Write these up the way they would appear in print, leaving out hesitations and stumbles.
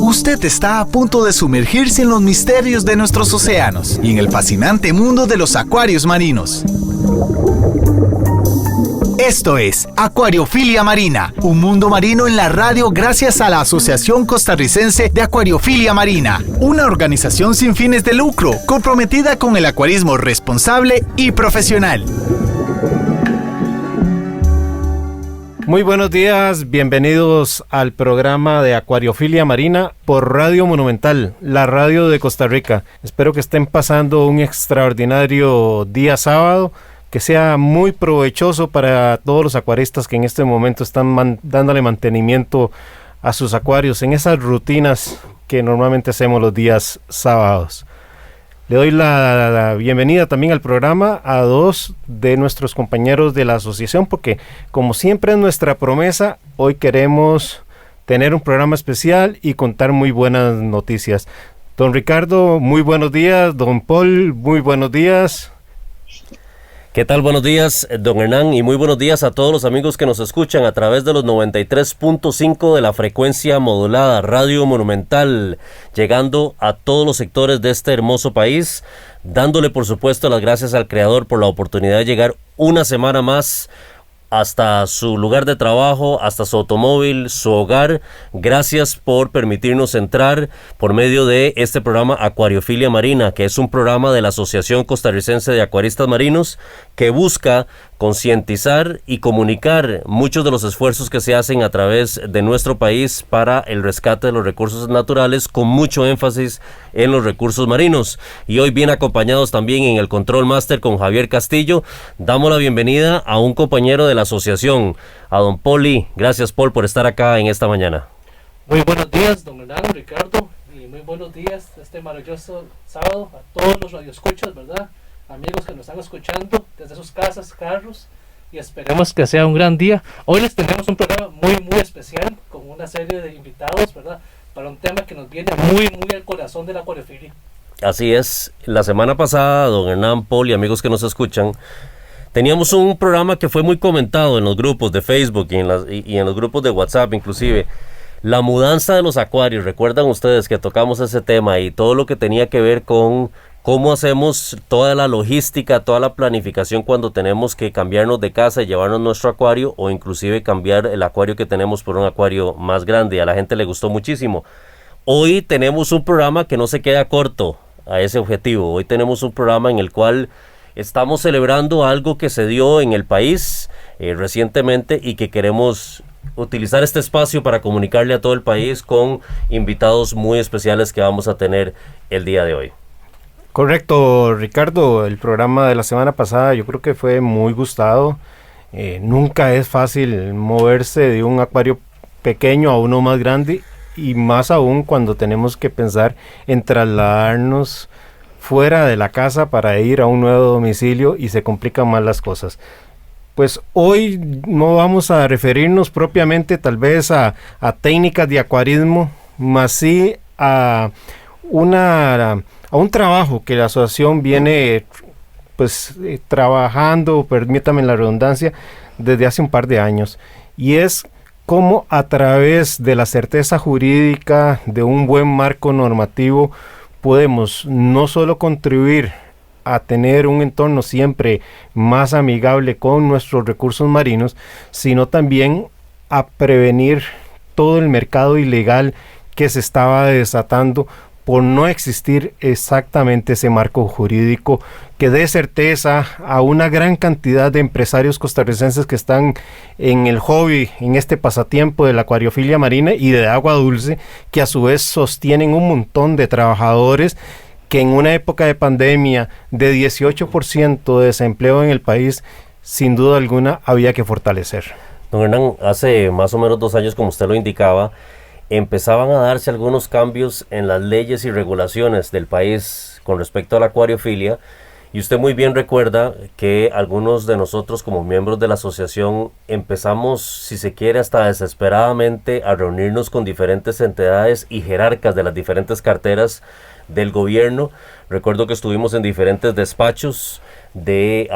Usted está a punto de sumergirse en los misterios de nuestros océanos y en el fascinante mundo de los acuarios marinos. Esto es Acuariofilia Marina, un mundo marino en la radio gracias a la Asociación Costarricense de Acuariofilia Marina, una organización sin fines de lucro comprometida con el acuarismo responsable y profesional. Muy buenos días, bienvenidos al programa de Acuariofilia Marina por Radio Monumental, la radio de Costa Rica. Espero que estén pasando un extraordinario día sábado, que sea muy provechoso para todos los acuaristas que en este momento están dándole mantenimiento a sus acuarios en esas rutinas que normalmente hacemos los días sábados. Le doy la bienvenida también al programa a dos de nuestros compañeros de la asociación, porque como siempre es nuestra promesa, hoy queremos tener un programa especial y contar muy buenas noticias. Don Ricardo, muy buenos días. Don Paul, muy buenos días. ¿Qué tal? Buenos días, don Hernán, y muy buenos días a todos los amigos que nos escuchan a través de los 93.5 de la frecuencia modulada Radio Monumental, llegando a todos los sectores de este hermoso país, dándole por supuesto las gracias al Creador por la oportunidad de llegar una semana más hasta su lugar de trabajo, hasta su automóvil, su hogar. Gracias por permitirnos entrar por medio de este programa Acuariofilia Marina, que es un programa de la Asociación Costarricense de Acuaristas Marinos que busca concientizar y comunicar muchos de los esfuerzos que se hacen a través de nuestro país para el rescate de los recursos naturales, con mucho énfasis en los recursos marinos. Y hoy bien acompañados también en el Control Master con Javier Castillo, damos la bienvenida a un compañero de la asociación, a don Paul. Gracias, Paul, por estar acá en esta mañana. Muy buenos días, don Hernán, Ricardo, y muy buenos días este maravilloso sábado a todos los radioescuchas, ¿verdad? Amigos que nos están escuchando desde sus casas, carros, y esperemos que sea un gran día. Hoy les tenemos un programa muy especial con una serie de invitados, ¿verdad? Para un tema que nos viene muy al corazón de la acuariofilia. Así es, la semana pasada, don Hernán, Paul y amigos que nos escuchan, teníamos un programa que fue muy comentado en los grupos de Facebook y en los grupos de WhatsApp inclusive. La mudanza de los acuarios. Recuerdan ustedes que tocamos ese tema y todo lo que tenía que ver con cómo hacemos toda la logística, toda la planificación cuando tenemos que cambiarnos de casa y llevarnos nuestro acuario, o inclusive cambiar el acuario que tenemos por un acuario más grande. A la gente le gustó muchísimo. Hoy tenemos un programa que no se queda corto a ese objetivo. Hoy tenemos un programa en el cual estamos celebrando algo que se dio en el país recientemente y que queremos utilizar este espacio para comunicarle a todo el país con invitados muy especiales que vamos a tener el día de hoy. Correcto, Ricardo. El programa de la semana pasada yo creo que fue muy gustado. Nunca es fácil moverse de un acuario pequeño a uno más grande, y más aún cuando tenemos que pensar en trasladarnos fuera de la casa para ir a un nuevo domicilio y se complican más las cosas. Pues hoy no vamos a referirnos propiamente tal vez a técnicas de acuarismo, más sí a un trabajo que la asociación viene trabajando, permítame la redundancia, desde hace un par de años, y es cómo a través de la certeza jurídica, de un buen marco normativo, podemos no solo contribuir a tener un entorno siempre más amigable con nuestros recursos marinos, sino también a prevenir todo el mercado ilegal que se estaba desatando por no existir exactamente ese marco jurídico que dé certeza a una gran cantidad de empresarios costarricenses que están en el hobby, en este pasatiempo de la acuariofilia marina y de agua dulce, que a su vez sostienen un montón de trabajadores que en una época de pandemia de 18% de desempleo en el país, sin duda alguna había que fortalecer. Don Hernán, hace más o menos 2 años, como usted lo indicaba, empezaban a darse algunos cambios en las leyes y regulaciones del país con respecto a la acuariofilia, y usted muy bien recuerda que algunos de nosotros como miembros de la asociación empezamos, si se quiere, hasta desesperadamente a reunirnos con diferentes entidades y jerarcas de las diferentes carteras del gobierno. Recuerdo que estuvimos en diferentes despachos de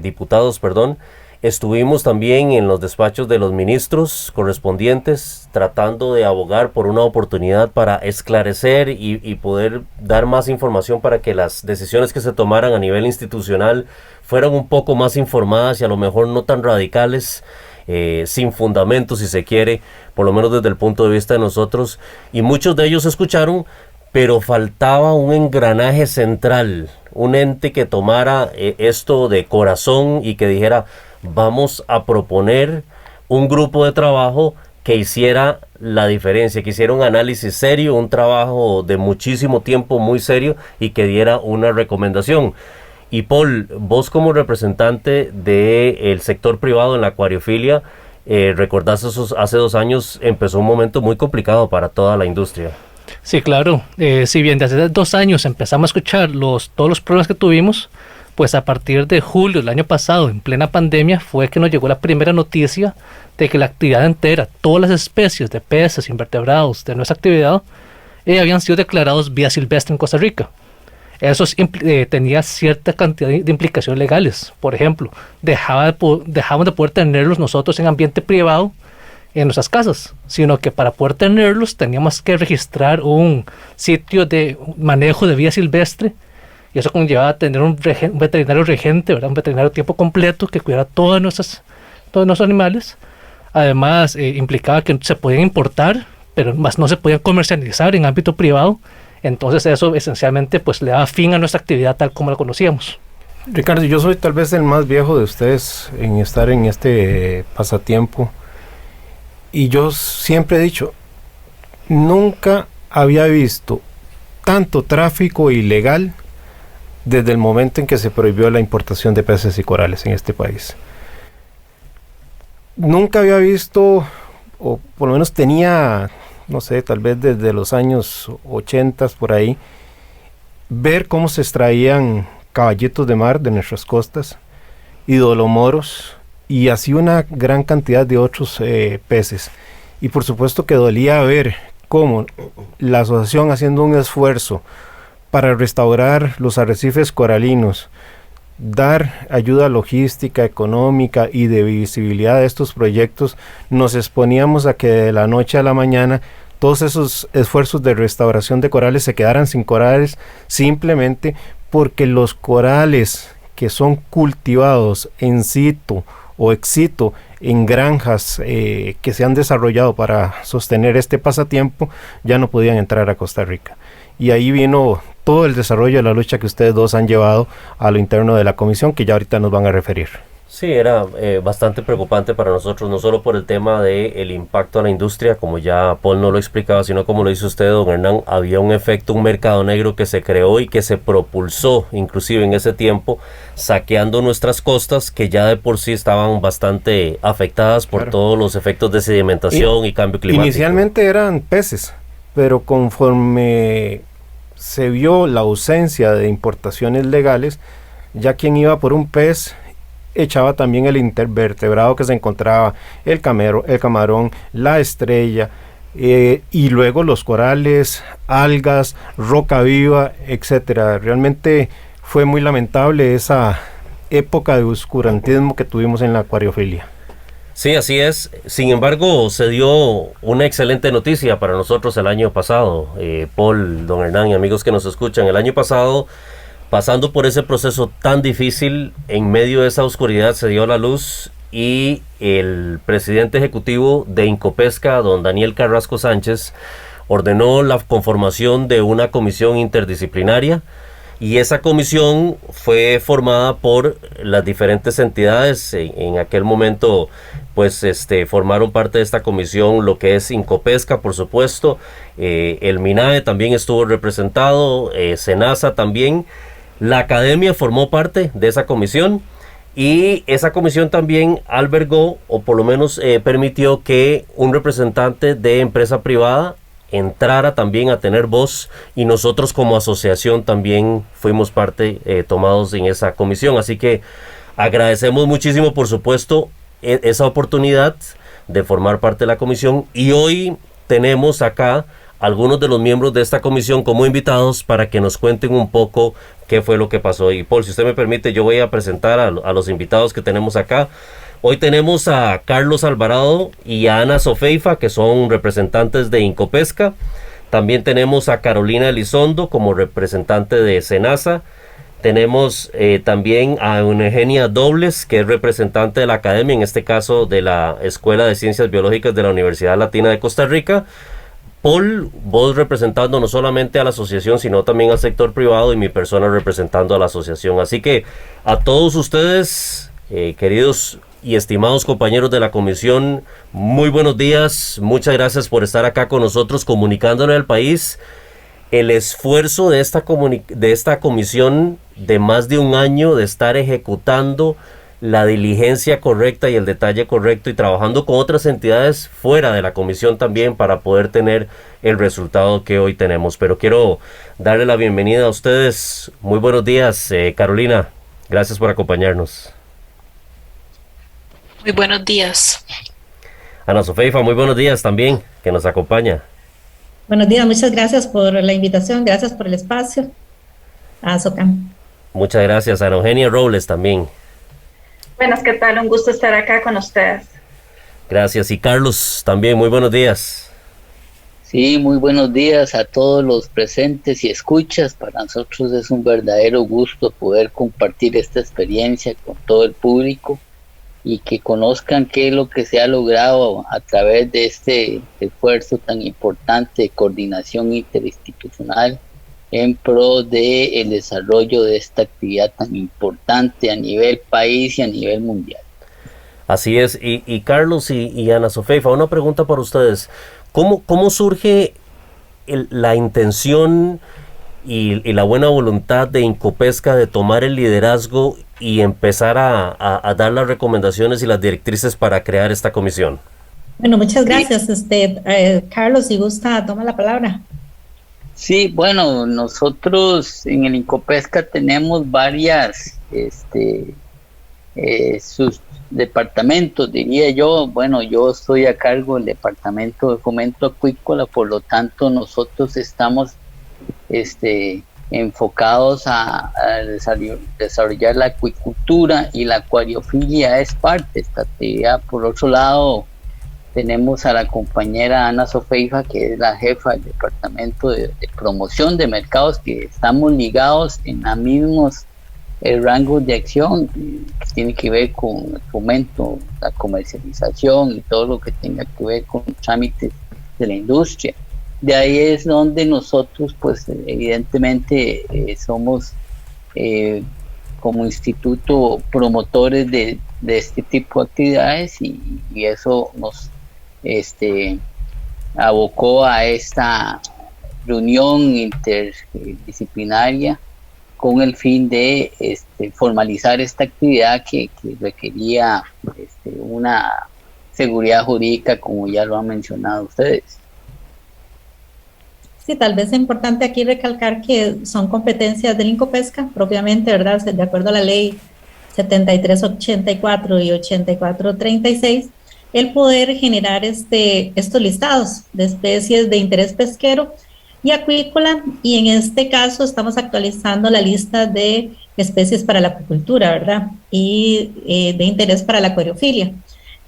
diputados, Estuvimos también en los despachos de los ministros correspondientes tratando de abogar por una oportunidad para esclarecer y poder dar más información para que las decisiones que se tomaran a nivel institucional fueran un poco más informadas y a lo mejor no tan radicales, sin fundamento si se quiere, por lo menos desde el punto de vista de nosotros. Y muchos de ellos escucharon, pero faltaba un engranaje central, un ente que tomara esto de corazón y que dijera: vamos a proponer un grupo de trabajo que hiciera la diferencia, que hiciera un análisis serio, un trabajo de muchísimo tiempo muy serio y que diera una recomendación. Y Paul, vos como representante del sector privado en la acuariofilia, recordás hace 2 años empezó un momento muy complicado para toda la industria. Sí, claro. Si bien desde 2 años empezamos a escuchar todos los problemas que tuvimos, pues a partir de julio del año pasado, en plena pandemia, fue que nos llegó la primera noticia de que la actividad entera, todas las especies de peces, invertebrados de nuestra actividad, habían sido declarados vía silvestre en Costa Rica. Eso tenía cierta cantidad de implicaciones legales. Por ejemplo, dejamos de poder tenerlos nosotros en ambiente privado en nuestras casas, sino que para poder tenerlos teníamos que registrar un sitio de manejo de vida silvestre, y eso conllevaba tener un veterinario regente, ¿verdad? Un veterinario de tiempo completo que cuidara todos nuestros animales. Además, implicaba que se podían importar, pero más no se podían comercializar en ámbito privado. Entonces eso esencialmente pues le daba fin a nuestra actividad tal como la conocíamos. Ricardo, yo soy tal vez el más viejo de ustedes en estar en este pasatiempo, y yo siempre he dicho, nunca había visto tanto tráfico ilegal desde el momento en que se prohibió la importación de peces y corales en este país. Nunca había visto, o por lo menos tenía, no sé, tal vez desde los años 80 por ahí, ver cómo se extraían caballitos de mar de nuestras costas, idolomoros y así una gran cantidad de otros peces. Y por supuesto que dolía ver cómo la asociación, haciendo un esfuerzo para restaurar los arrecifes coralinos, dar ayuda logística, económica y de visibilidad a estos proyectos, nos exponíamos a que de la noche a la mañana todos esos esfuerzos de restauración de corales se quedaran sin corales, simplemente porque los corales que son cultivados en situ o ex situ en granjas que se han desarrollado para sostener este pasatiempo, ya no podían entrar a Costa Rica. Y ahí vino todo el desarrollo de la lucha que ustedes dos han llevado a lo interno de la comisión, que ya ahorita nos van a referir. Sí, era bastante preocupante para nosotros, no solo por el tema del impacto a la industria, como ya Paul no lo explicaba, sino como lo dice usted, don Hernán, había un efecto, un mercado negro que se creó y que se propulsó, inclusive en ese tiempo, saqueando nuestras costas, que ya de por sí estaban bastante afectadas por todos los efectos de sedimentación y cambio climático. Inicialmente eran peces, pero conforme se vio la ausencia de importaciones legales, ya quien iba por un pez echaba también el invertebrado que se encontraba, el camarón, la estrella, y luego los corales, algas, roca viva, etcétera. Realmente fue muy lamentable esa época de oscurantismo que tuvimos en la acuariofilia. Sí, así es. Sin embargo, se dio una excelente noticia para nosotros el año pasado. Paul, don Hernán y amigos que nos escuchan, el año pasado, pasando por ese proceso tan difícil, en medio de esa oscuridad se dio la luz y el presidente ejecutivo de Incopesca, don Daniel Carrasco Sánchez, ordenó la conformación de una comisión interdisciplinaria, y esa comisión fue formada por las diferentes entidades. En aquel momento pues formaron parte de esta comisión lo que es Incopesca, por supuesto, el MINAE también estuvo representado, SENASA también. La academia formó parte de esa comisión, y esa comisión también albergó, o por lo menos permitió que un representante de empresa privada entrara también a tener voz, y nosotros como asociación también fuimos parte, tomados en esa comisión. Así que agradecemos muchísimo, por supuesto, esa oportunidad de formar parte de la comisión, y hoy tenemos acá algunos de los miembros de esta comisión como invitados para que nos cuenten un poco qué fue lo que pasó. Y Paul, si usted me permite, yo voy a presentar a los invitados que tenemos acá. Hoy tenemos a Carlos Alvarado y a Ana Sofeifa, que son representantes de Incopesca. También tenemos a Carolina Elizondo como representante de SENASA. Tenemos también a Eugenia Dobles, que es representante de la academia, en este caso de la Escuela de Ciencias Biológicas de la Universidad Latina de Costa Rica. Paul, vos representando no solamente a la asociación, sino también al sector privado, y mi persona representando a la asociación. Así que a todos ustedes, queridos y estimados compañeros de la comisión, muy buenos días. Muchas gracias por estar acá con nosotros comunicándole al país el esfuerzo de esta comisión de más de un año de estar ejecutando la diligencia correcta y el detalle correcto, y trabajando con otras entidades fuera de la comisión también para poder tener el resultado que hoy tenemos. Pero quiero darle la bienvenida a ustedes. Muy buenos días, Carolina. Gracias por acompañarnos. Muy buenos días. Ana Sofeifa, muy buenos días también, que nos acompaña. Buenos días, muchas gracias por la invitación, gracias por el espacio. A Socan. Muchas gracias. A Eugenia Robles también. Buenas, ¿qué tal? Un gusto estar acá con ustedes. Gracias. Y Carlos también, muy buenos días. Sí, muy buenos días a todos los presentes y escuchas. Para nosotros es un verdadero gusto poder compartir esta experiencia con todo el público y que conozcan qué es lo que se ha logrado a través de este esfuerzo tan importante de coordinación interinstitucional en pro del desarrollo de esta actividad tan importante a nivel país y a nivel mundial. Así es. Y Carlos y Ana Sofeifa, una pregunta para ustedes. ¿Cómo surge la intención y la buena voluntad de Incopesca de tomar el liderazgo y empezar a dar las recomendaciones y las directrices para crear esta comisión? Bueno, muchas gracias. Carlos, si gusta, toma la palabra. Sí, bueno, nosotros en el Incopesca tenemos varias sus departamentos, diría yo. Bueno, yo estoy a cargo del departamento de fomento acuícola, por lo tanto nosotros estamos enfocados a desarrollar la acuicultura, y la acuariofilia es parte de esta actividad. Por otro lado, tenemos a la compañera Ana Sofeifa, que es la jefa del departamento de promoción de mercados, que estamos ligados en los mismos rangos de acción que tiene que ver con el fomento, la comercialización y todo lo que tenga que ver con trámites de la industria. De ahí es donde nosotros, pues evidentemente, somos como instituto promotores de este tipo de actividades, y eso nos abocó a esta reunión interdisciplinaria con el fin de formalizar esta actividad que requería una seguridad jurídica, como ya lo han mencionado ustedes. Sí, tal vez es importante aquí recalcar que son competencias del Incopesca, propiamente, ¿verdad? De acuerdo a la ley 7384 y 8436, el poder generar estos listados de especies de interés pesquero y acuícola, y en este caso estamos actualizando la lista de especies para la acuicultura, ¿verdad? Y de interés para la acuariofilia.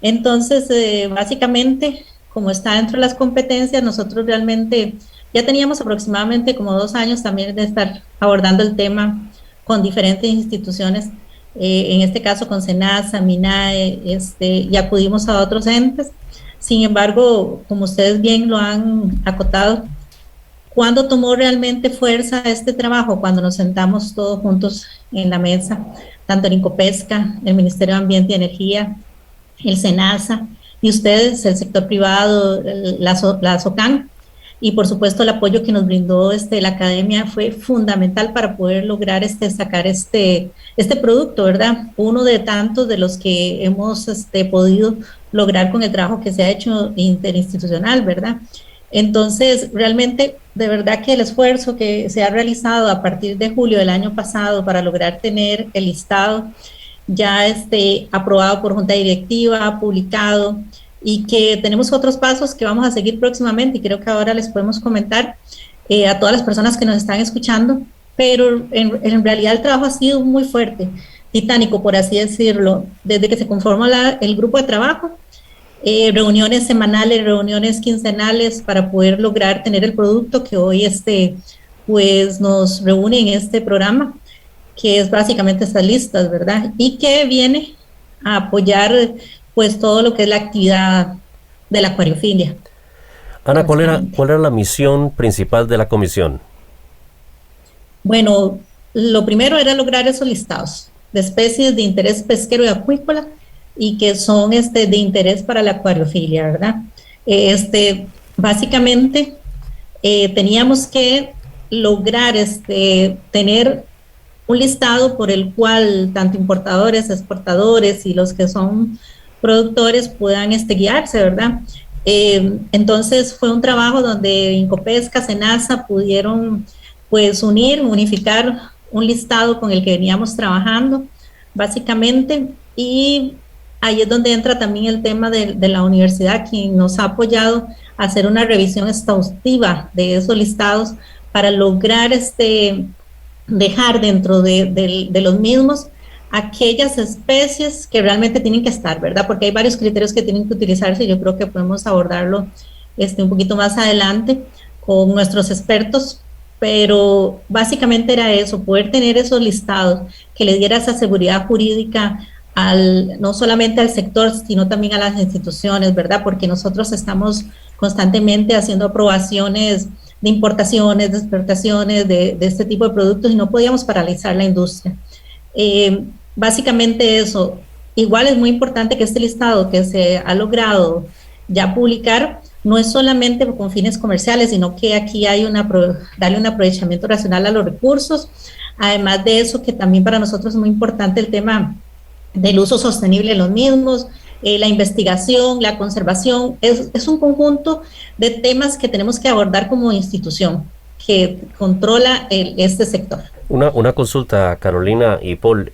Entonces, básicamente, como está dentro de las competencias, nosotros realmente ya teníamos aproximadamente como 2 años también de estar abordando el tema con diferentes instituciones, en este caso con SENASA, MINAE, y acudimos a otros entes. Sin embargo, como ustedes bien lo han acotado, ¿cuándo tomó realmente fuerza este trabajo? Cuando nos sentamos todos juntos en la mesa, tanto el Incopesca, el Ministerio de Ambiente y Energía, el SENASA, y ustedes, el sector privado, la SOCAN, y por supuesto el apoyo que nos brindó la academia fue fundamental para poder lograr sacar este producto, ¿verdad? Uno de tantos de los que hemos podido lograr con el trabajo que se ha hecho interinstitucional, ¿verdad? Entonces, realmente, de verdad que el esfuerzo que se ha realizado a partir de julio del año pasado para lograr tener el listado ya aprobado por junta directiva, publicado, y que tenemos otros pasos que vamos a seguir próximamente, y creo que ahora les podemos comentar a todas las personas que nos están escuchando, pero en realidad el trabajo ha sido muy fuerte. titánico, por así decirlo, desde que se conformó el grupo de trabajo, reuniones semanales, reuniones quincenales para poder lograr tener el producto que hoy pues nos reúne en este programa, que es básicamente estas listas, ¿verdad? Y que viene a apoyar pues todo lo que es la actividad de la acuariofilia. Ana, ¿cuál era la misión principal de la comisión? Bueno, lo primero era lograr esos listados de especies de interés pesquero y acuícola y que son de interés para la acuariofilia, ¿verdad? Básicamente teníamos que lograr tener un listado por el cual tanto importadores, exportadores y los que son productores puedan guiarse, ¿verdad? Entonces fue un trabajo donde Incopesca, Senasa pudieron pues unificar un listado con el que veníamos trabajando básicamente, y ahí es donde entra también el tema de la universidad, quien nos ha apoyado a hacer una revisión exhaustiva de esos listados para lograr dejar dentro de los mismos aquellas especies que realmente tienen que estar, ¿verdad? Porque hay varios criterios que tienen que utilizarse y yo creo que podemos abordarlo un poquito más adelante con nuestros expertos, pero básicamente era eso, poder tener esos listados que le diera esa seguridad jurídica no solamente al sector, sino también a las instituciones, ¿verdad? Porque nosotros estamos constantemente haciendo aprobaciones de importaciones, de exportaciones de este tipo de productos y no podíamos paralizar la industria. Básicamente eso. Igual es muy importante que este listado que se ha logrado ya publicar no es solamente con fines comerciales, sino que aquí hay darle un aprovechamiento racional a los recursos. Además de eso, que también para nosotros es muy importante el tema del uso sostenible de los mismos, la investigación, la conservación, es un conjunto de temas que tenemos que abordar como institución que controla este sector. Una consulta, Carolina y Paul.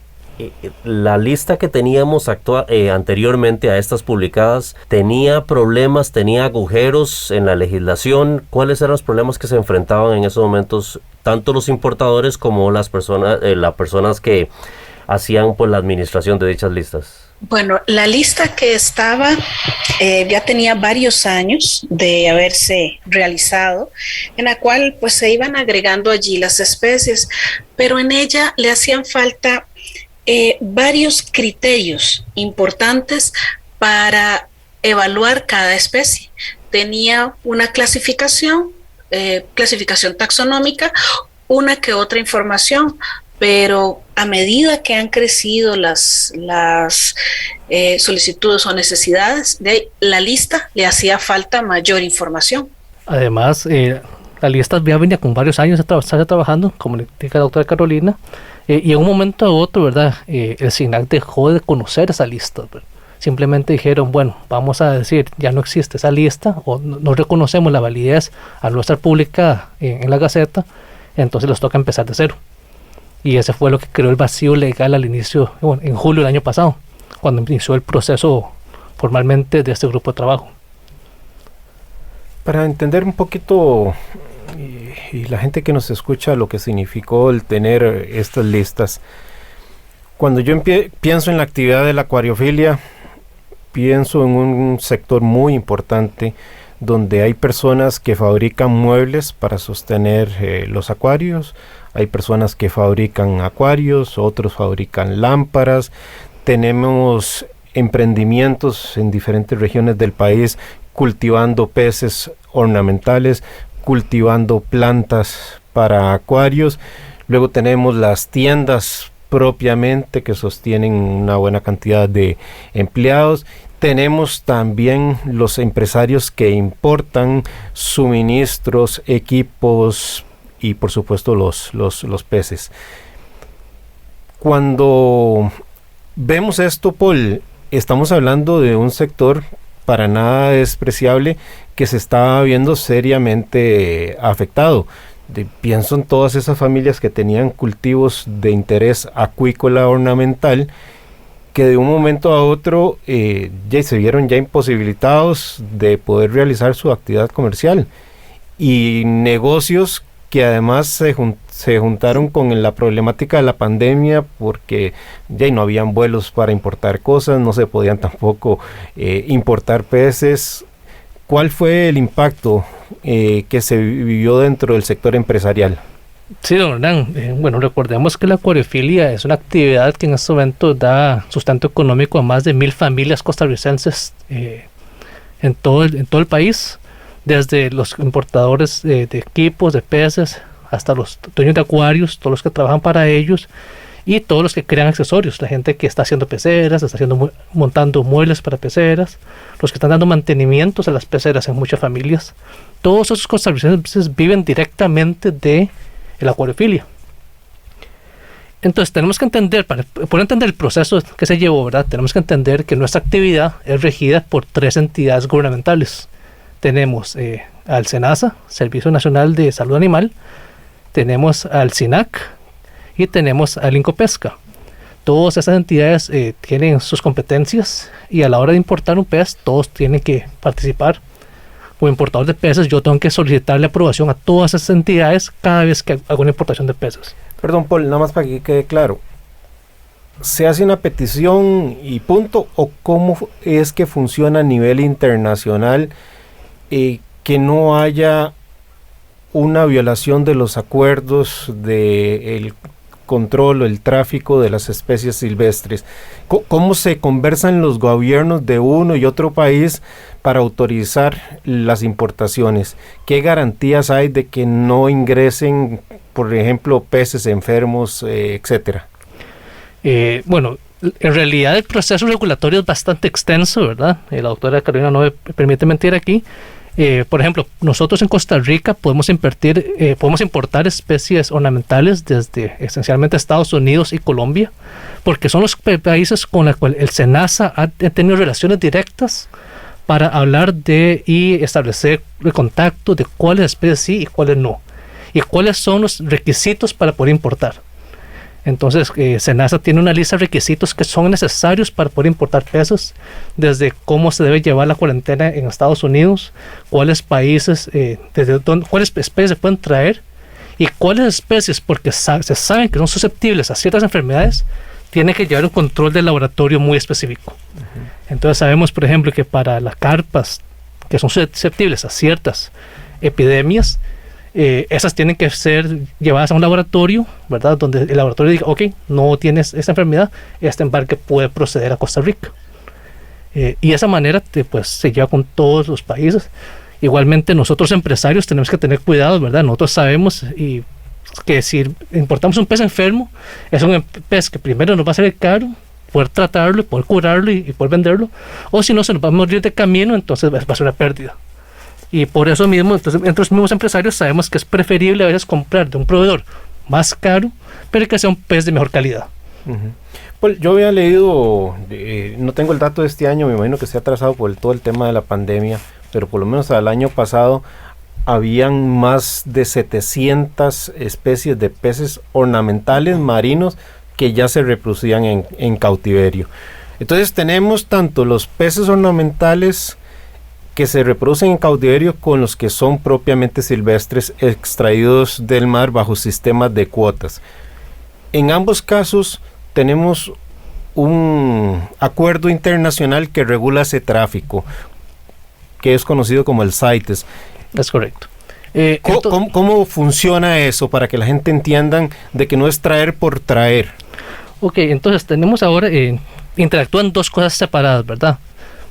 La lista que teníamos anteriormente a estas publicadas, ¿tenía problemas, tenía agujeros en la legislación? ¿Cuáles eran los problemas que se enfrentaban en esos momentos, tanto los importadores como las personas que hacían pues la administración de dichas listas? Bueno, la lista que estaba ya tenía varios años de haberse realizado, en la cual pues se iban agregando allí las especies, pero en ella le hacían falta varios criterios importantes para evaluar cada especie. Tenía una clasificación taxonómica, una que otra información, pero a medida que han crecido las solicitudes o necesidades, de la lista le hacía falta mayor información. Además, la lista ya venía con varios años de trabajando, como le indica la doctora Carolina, y en un momento a otro, ¿verdad? El SINAC dejó de conocer esa lista, ¿verdad? Simplemente dijeron, bueno, vamos a decir, ya no existe esa lista, o no reconocemos la validez al no estar publicada en la Gaceta, entonces les toca empezar de cero. Y ese fue lo que creó el vacío legal al inicio, bueno, en julio del año pasado, cuando inició el proceso formalmente de este grupo de trabajo. Para entender un poquito y la gente que nos escucha lo que significó el tener estas listas, cuando yo pienso en la actividad de la acuariofilia, pienso en un sector muy importante donde hay personas que fabrican muebles para sostener los acuarios, hay personas que fabrican acuarios, otros fabrican lámparas, tenemos emprendimientos en diferentes regiones del país cultivando peces ornamentales, cultivando plantas para acuarios, luego tenemos las tiendas propiamente que sostienen una buena cantidad de empleados. Tenemos también los empresarios que importan suministros, equipos y por supuesto los peces. Cuando vemos esto, Paul, estamos hablando de un sector para nada despreciable que se está viendo seriamente afectado. Pienso en todas esas familias que tenían cultivos de interés acuícola ornamental, que de un momento a otro ya se vieron ya imposibilitados de poder realizar su actividad comercial, y negocios que además se juntaron con la problemática de la pandemia porque ya no habían vuelos para importar cosas, no se podían tampoco importar peces. ¿Cuál fue el impacto que se vivió dentro del sector empresarial? Sí, don Hernán. Bueno, recordemos que la acuariofilia es una actividad que en este momento da sustento económico a más de 1,000 familias costarricenses en todo el país, desde los importadores de equipos, de peces, hasta los dueños de acuarios, todos los que trabajan para ellos y todos los que crean accesorios, la gente que está haciendo peceras, montando muebles para peceras, los que están dando mantenimientos a las peceras en muchas familias. Todos esos costarricenses viven directamente de la acuariofilia. Entonces tenemos que entender, para poder entender el proceso que se llevó, ¿verdad? Tenemos que entender que nuestra actividad es regida por 3 entidades gubernamentales. Tenemos al SENASA, Servicio Nacional de Salud Animal, tenemos al SINAC y tenemos al INCOPESCA. Todas esas entidades tienen sus competencias y a la hora de importar un pez, todos tienen que participar. Como importador de peces, yo tengo que solicitarle aprobación a todas esas entidades cada vez que hago una importación de peces. Perdón, Paul, nada más para que quede claro. ¿Se hace una petición y punto? ¿O cómo es que funciona a nivel internacional que no haya una violación de los acuerdos del control o el tráfico de las especies silvestres? ¿Cómo se conversan los gobiernos de uno y otro país para autorizar las importaciones? ¿Qué garantías hay de que no ingresen, por ejemplo, peces enfermos, etcétera? Bueno, en realidad el proceso regulatorio es bastante extenso, ¿verdad? La doctora Carolina no me permite mentir aquí. Por ejemplo, nosotros en Costa Rica podemos importar especies ornamentales desde esencialmente Estados Unidos y Colombia, porque son los países con los cuales el SENASA ha tenido relaciones directas para hablar y establecer el contacto de cuáles especies sí y cuáles no, y cuáles son los requisitos para poder importar. Entonces, SENASA tiene una lista de requisitos que son necesarios para poder importar peces, desde cómo se debe llevar la cuarentena en Estados Unidos, cuáles países, cuáles especies se pueden traer y cuáles especies, porque se saben que son susceptibles a ciertas enfermedades, tienen que llevar un control de laboratorio muy específico. Entonces sabemos, por ejemplo, que para las carpas que son susceptibles a ciertas epidemias, esas tienen que ser llevadas a un laboratorio, ¿verdad? Donde el laboratorio diga, ok, no tienes esa enfermedad, este embarque puede proceder a Costa Rica. Y de esa manera pues, se lleva con todos los países. Igualmente nosotros empresarios tenemos que tener cuidado, ¿verdad? Nosotros sabemos que si importamos un pez enfermo, es un pez que primero nos va a salir caro poder tratarlo, poder curarlo y poder venderlo, o si no se nos va a morir de camino, entonces va a ser una pérdida. Y por eso mismo, entonces, entre los mismos empresarios sabemos que es preferible a veces comprar de un proveedor más caro, pero que sea un pez de mejor calidad. Pues yo había leído, no tengo el dato de este año, me imagino que se ha atrasado por todo el tema de la pandemia, pero por lo menos al año pasado habían más de 700 especies de peces ornamentales marinos que ya se reproducían en cautiverio. Entonces tenemos tanto los peces ornamentales que se reproducen en cautiverio con los que son propiamente silvestres extraídos del mar bajo sistemas de cuotas. En ambos casos tenemos un acuerdo internacional que regula ese tráfico, que es conocido como el CITES. Es correcto. ¿Cómo funciona eso para que la gente entienda de que no es traer por traer? Ok, entonces tenemos ahora, interactúan dos cosas separadas, ¿verdad?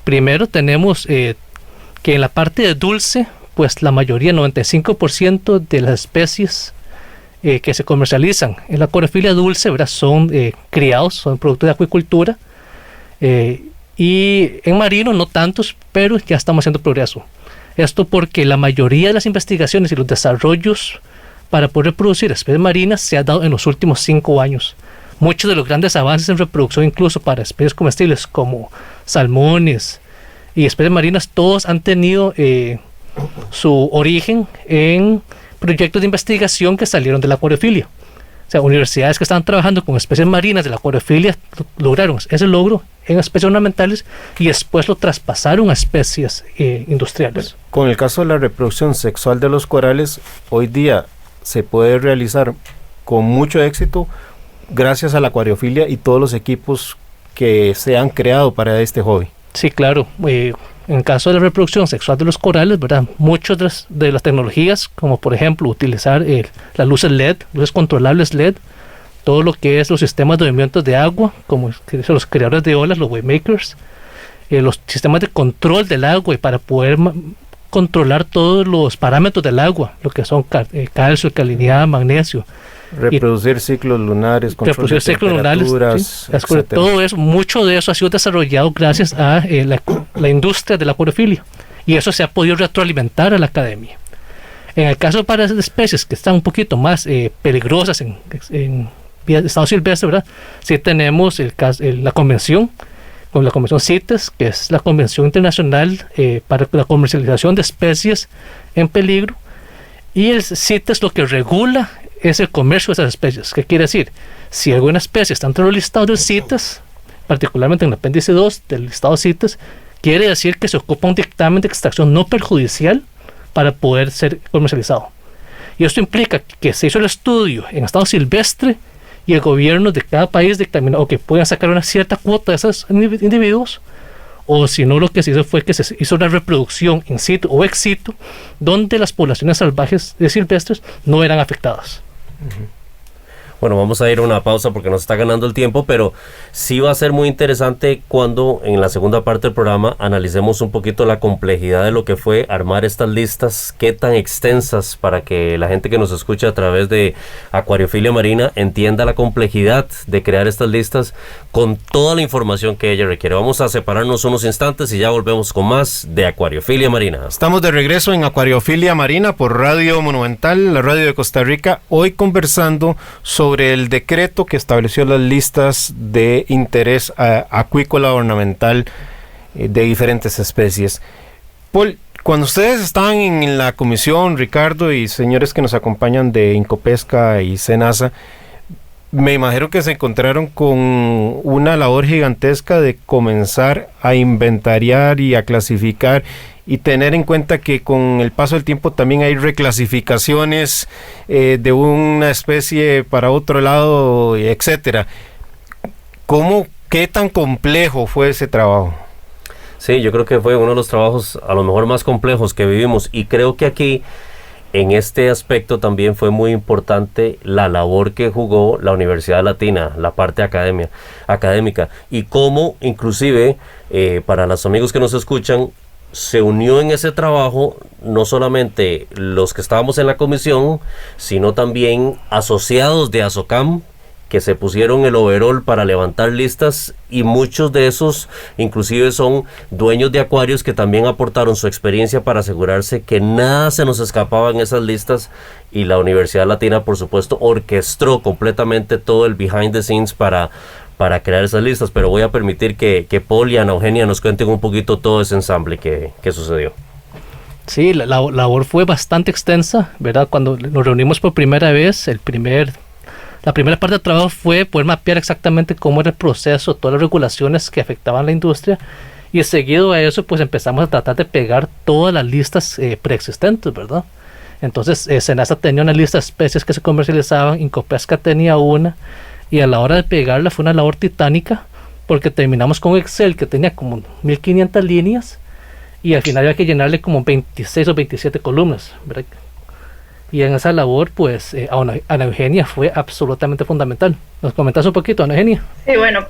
Primero tenemos que en la parte de dulce, pues la mayoría, 95% de las especies que se comercializan en la acuariofilia dulce, ¿verdad? Son criados, son productos de acuicultura, y en marino no tantos, pero ya estamos haciendo progreso. Esto porque la mayoría de las investigaciones y los desarrollos para poder reproducir especies marinas se ha dado en los últimos 5 años. Muchos de los grandes avances en reproducción, incluso para especies comestibles como salmones y especies marinas, todos han tenido su origen en proyectos de investigación que salieron de la acuariofilia. O sea, universidades que estaban trabajando con especies marinas de la acuariofilia lograron ese logro en especies ornamentales y después lo traspasaron a especies industriales. Con el caso de la reproducción sexual de los corales, hoy día se puede realizar con mucho éxito gracias a la acuariofilia y todos los equipos que se han creado para este hobby. Sí, claro. En caso de la reproducción sexual de los corales, ¿verdad? Muchas de las tecnologías, como por ejemplo utilizar las luces LED, luces controlables LED, todo lo que es los sistemas de movimientos de agua, como los creadores de olas, los wavemakers, los sistemas de control del agua y para poder controlar todos los parámetros del agua, lo que son calcio, alcalinidad, magnesio. Reproducir ciclos lunares, control de temperaturas, sí, todo eso, mucho de eso ha sido desarrollado gracias a la industria de la acuariofilia, y eso se ha podido retroalimentar a la academia. En el caso para esas especies que están un poquito más peligrosas en estado silvestre, ¿verdad? Sí tenemos la convención, con la convención CITES, que es la Convención Internacional para la Comercialización de Especies en Peligro, y el CITES lo que regula es el comercio de esas especies. ¿Qué quiere decir? Si alguna especie está entre los listados del CITES, particularmente en el apéndice 2 del listado CITES, quiere decir que se ocupa un dictamen de extracción no perjudicial para poder ser comercializado. Y esto implica que se hizo el estudio en estado silvestre y el gobierno de cada país dictaminó que puedan sacar una cierta cuota de esos individuos, o si no, lo que se hizo fue que se hizo una reproducción in situ o ex situ, donde las poblaciones salvajes de silvestres no eran afectadas. Bueno, vamos a ir a una pausa porque nos está ganando el tiempo, pero sí va a ser muy interesante cuando en la segunda parte del programa analicemos un poquito la complejidad de lo que fue armar estas listas, qué tan extensas, para que la gente que nos escucha a través de Acuariofilia Marina entienda la complejidad de crear estas listas con toda la información que ella requiere. Vamos a separarnos unos instantes y ya volvemos con más de Acuariofilia Marina. Estamos de regreso en Acuariofilia Marina por Radio Monumental, la radio de Costa Rica, hoy conversando sobre el decreto que estableció las listas de interés acuícola ornamental de diferentes especies. Paul, cuando ustedes estaban en la comisión, Ricardo y señores que nos acompañan de Incopesca y Senasa, me imagino que se encontraron con una labor gigantesca de comenzar a inventariar y a clasificar y tener en cuenta que con el paso del tiempo también hay reclasificaciones de una especie para otro lado, etcétera. ¿Qué tan complejo fue ese trabajo? Sí, yo creo que fue uno de los trabajos a lo mejor más complejos que vivimos, y creo que aquí en este aspecto también fue muy importante la labor que jugó la Universidad Latina, la parte académica, y cómo inclusive para los amigos que nos escuchan, se unió en ese trabajo no solamente los que estábamos en la comisión, sino también asociados de ASOCAM, que se pusieron el overall para levantar listas, y muchos de esos inclusive son dueños de acuarios que también aportaron su experiencia para asegurarse que nada se nos escapaba en esas listas, y la Universidad Latina, por supuesto, orquestó completamente todo el behind the scenes para crear esas listas. Pero voy a permitir que Paul y Ana Eugenia nos cuenten un poquito todo ese ensamble que sucedió. Sí, la labor fue bastante extensa, ¿verdad? Cuando nos reunimos por primera vez, la primera parte del trabajo fue poder mapear exactamente cómo era el proceso, todas las regulaciones que afectaban la industria, y seguido a eso pues empezamos a tratar de pegar todas las listas preexistentes, ¿verdad? Entonces Senasa tenía una lista de especies que se comercializaban, Incopesca tenía una, y a la hora de pegarla fue una labor titánica, porque terminamos con un Excel que tenía como 1500 líneas, y al final había que llenarle como 26 o 27 columnas, ¿verdad? Y en esa labor, pues, Ana Eugenia fue absolutamente fundamental. ¿Nos comentas un poquito, Ana Eugenia? Sí, bueno,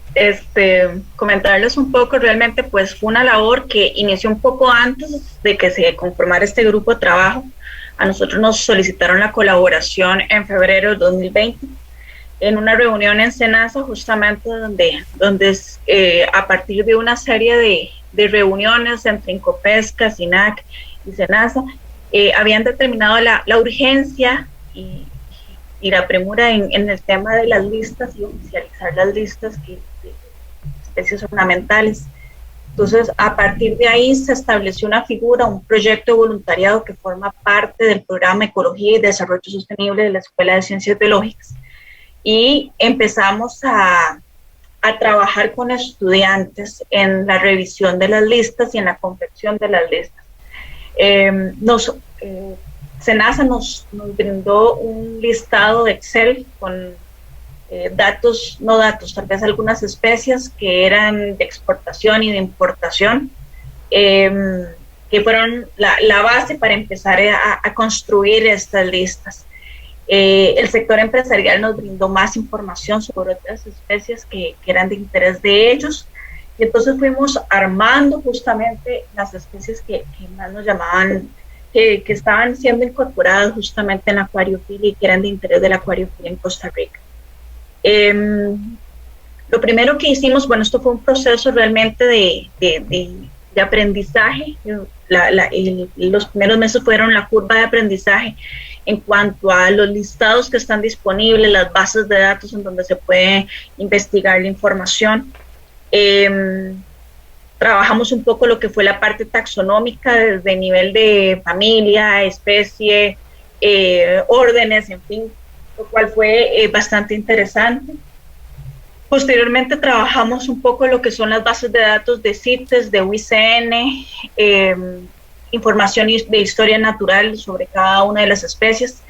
comentarles un poco, realmente, pues, fue una labor que inició un poco antes de que se conformara este grupo de trabajo. A nosotros nos solicitaron la colaboración en febrero de 2020, en una reunión en Senasa, justamente donde a partir de una serie de reuniones entre Incopesca, SINAC y Senasa, habían determinado la urgencia y la premura en el tema de las listas y oficializar las listas de especies ornamentales. Entonces, a partir de ahí se estableció una figura, un proyecto de voluntariado que forma parte del programa Ecología y Desarrollo Sostenible de la Escuela de Ciencias Biológicas, y empezamos a trabajar con estudiantes en la revisión de las listas y en la confección de las listas. SENASA nos brindó un listado de Excel con tal vez algunas especies que eran de exportación y de importación, que fueron la base para empezar a construir estas listas. El sector empresarial nos brindó más información sobre otras especies que eran de interés de ellos, y entonces fuimos armando justamente las especies que más nos llamaban, que estaban siendo incorporadas justamente en la acuariofilia y que eran de interés de la acuariofilia en Costa Rica. Lo primero que hicimos, bueno, esto fue un proceso realmente de aprendizaje. Los primeros meses fueron la curva de aprendizaje en cuanto a los listados que están disponibles, las bases de datos en donde se puede investigar la información. Trabajamos un poco lo que fue la parte taxonómica desde nivel de familia, especie, órdenes, en fin, lo cual fue bastante interesante. Posteriormente trabajamos un poco lo que son las bases de datos de CITES, de UICN, información de historia natural sobre cada una de las especies,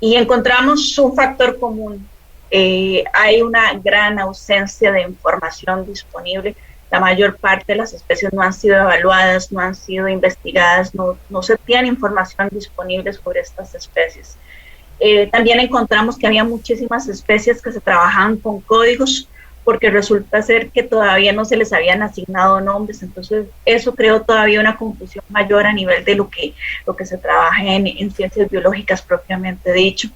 y encontramos un factor común. Hay una gran ausencia de información disponible. La mayor parte de las especies no han sido evaluadas, no han sido investigadas, no se tiene información disponible sobre estas especies. También encontramos que había muchísimas especies que se trabajaban con códigos, porque resulta ser que todavía no se les habían asignado nombres. Entonces eso creó todavía una confusión mayor a nivel de lo que se trabaja en ciencias biológicas propiamente dicho.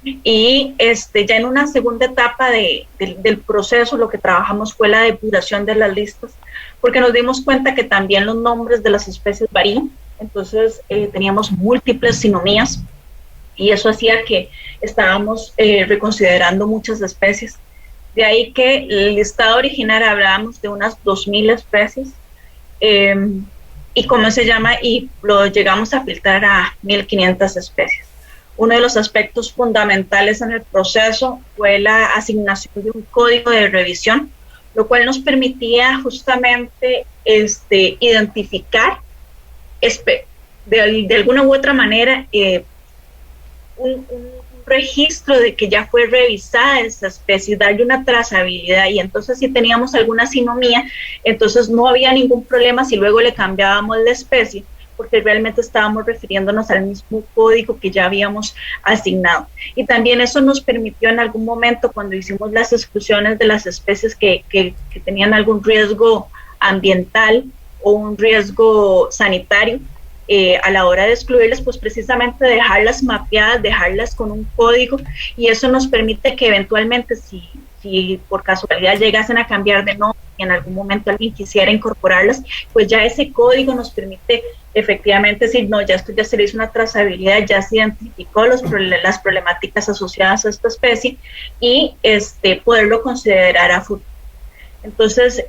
Y ya en una segunda etapa del proceso, lo que trabajamos fue la depuración de las listas, porque nos dimos cuenta que también los nombres de las especies varían. Entonces teníamos múltiples sinomías, y eso hacía que estábamos reconsiderando muchas especies. De ahí que el listado original hablábamos de unas 2.000 especies, y cómo se llama, y lo llegamos a filtrar a 1.500 especies. Uno de los aspectos fundamentales en el proceso fue la asignación de un código de revisión, lo cual nos permitía justamente identificar de alguna u otra manera un registro de que ya fue revisada esa especie, darle una trazabilidad, y entonces si teníamos alguna sinomía, entonces no había ningún problema si luego le cambiábamos la especie, porque realmente estábamos refiriéndonos al mismo código que ya habíamos asignado. Y también eso nos permitió en algún momento, cuando hicimos las exclusiones de las especies que tenían algún riesgo ambiental o un riesgo sanitario, a la hora de excluirlas, pues precisamente dejarlas mapeadas, dejarlas con un código, y eso nos permite que eventualmente si por casualidad llegasen a cambiar de nombre y en algún momento alguien quisiera incorporarlas, pues ya ese código nos permite efectivamente decir, no, ya esto ya se le hizo una trazabilidad, ya se identificó las problemáticas asociadas a esta especie, y poderlo considerar a futuro. Entonces,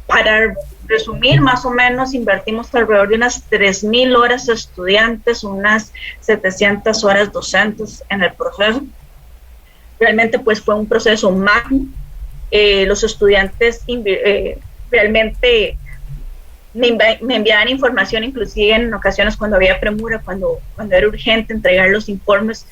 para resumir, más o menos invertimos alrededor de unas 3.000 horas estudiantes, unas 700 horas docentes en el proceso. Realmente pues fue un proceso magno. Los estudiantes realmente me enviaban información, inclusive en ocasiones cuando había premura, cuando era urgente entregar los informes,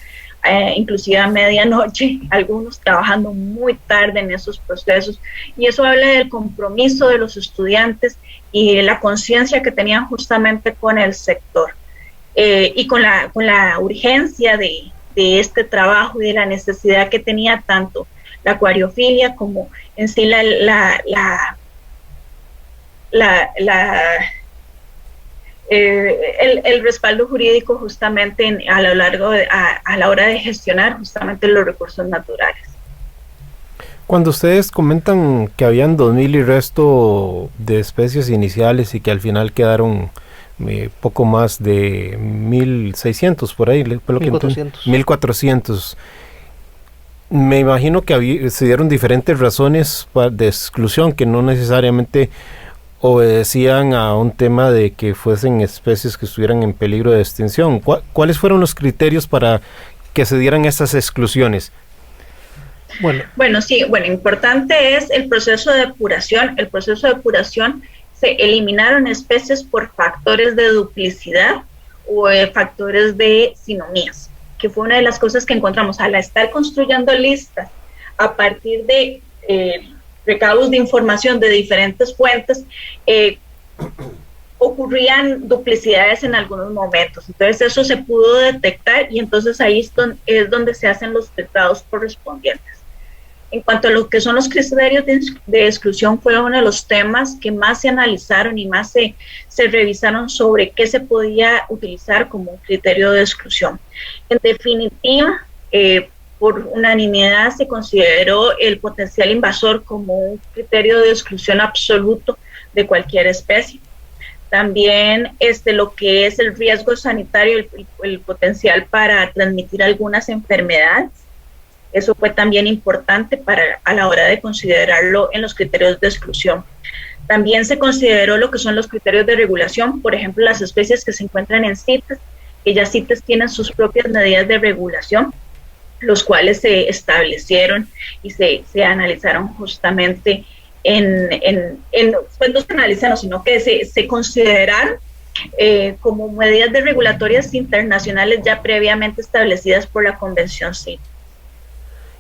inclusive a medianoche, algunos trabajando muy tarde en esos procesos, y eso habla del compromiso de los estudiantes y la conciencia que tenían justamente con el sector, y con la urgencia de este trabajo y de la necesidad que tenía tanto la acuariofilia como en sí el respaldo jurídico justamente a lo largo a la hora de gestionar justamente los recursos naturales. Cuando ustedes comentan que habían 2.000 y resto de especies iniciales y que al final quedaron poco más de 1.600 por ahí, 1.400. Me imagino que se dieron diferentes razones de exclusión que no necesariamente obedecían a un tema de que fuesen especies que estuvieran en peligro de extinción. ¿Cuáles fueron los criterios para que se dieran estas exclusiones? Importante es el proceso de depuración. El proceso de depuración, se eliminaron especies por factores de duplicidad o factores de sinomías, que fue una de las cosas que encontramos al estar construyendo listas a partir de recados de información de diferentes fuentes. Ocurrían duplicidades en algunos momentos, entonces eso se pudo detectar y entonces ahí es donde se hacen los filtrados correspondientes. En cuanto a lo que son los criterios de exclusión, fue uno de los temas que más se analizaron y más se revisaron sobre qué se podía utilizar como un criterio de exclusión. En definitiva, por unanimidad se consideró el potencial invasor como un criterio de exclusión absoluto de cualquier especie. También lo que es el riesgo sanitario, el potencial para transmitir algunas enfermedades. Eso fue también importante a la hora de considerarlo en los criterios de exclusión. También se consideró lo que son los criterios de regulación, por ejemplo, las especies que se encuentran en CITES, que ya CITES tienen sus propias medidas de regulación, los cuales se establecieron y se analizaron justamente pues no se analizaron, sino que se consideraron como medidas de regulatorias internacionales ya previamente establecidas por la Convención CITES.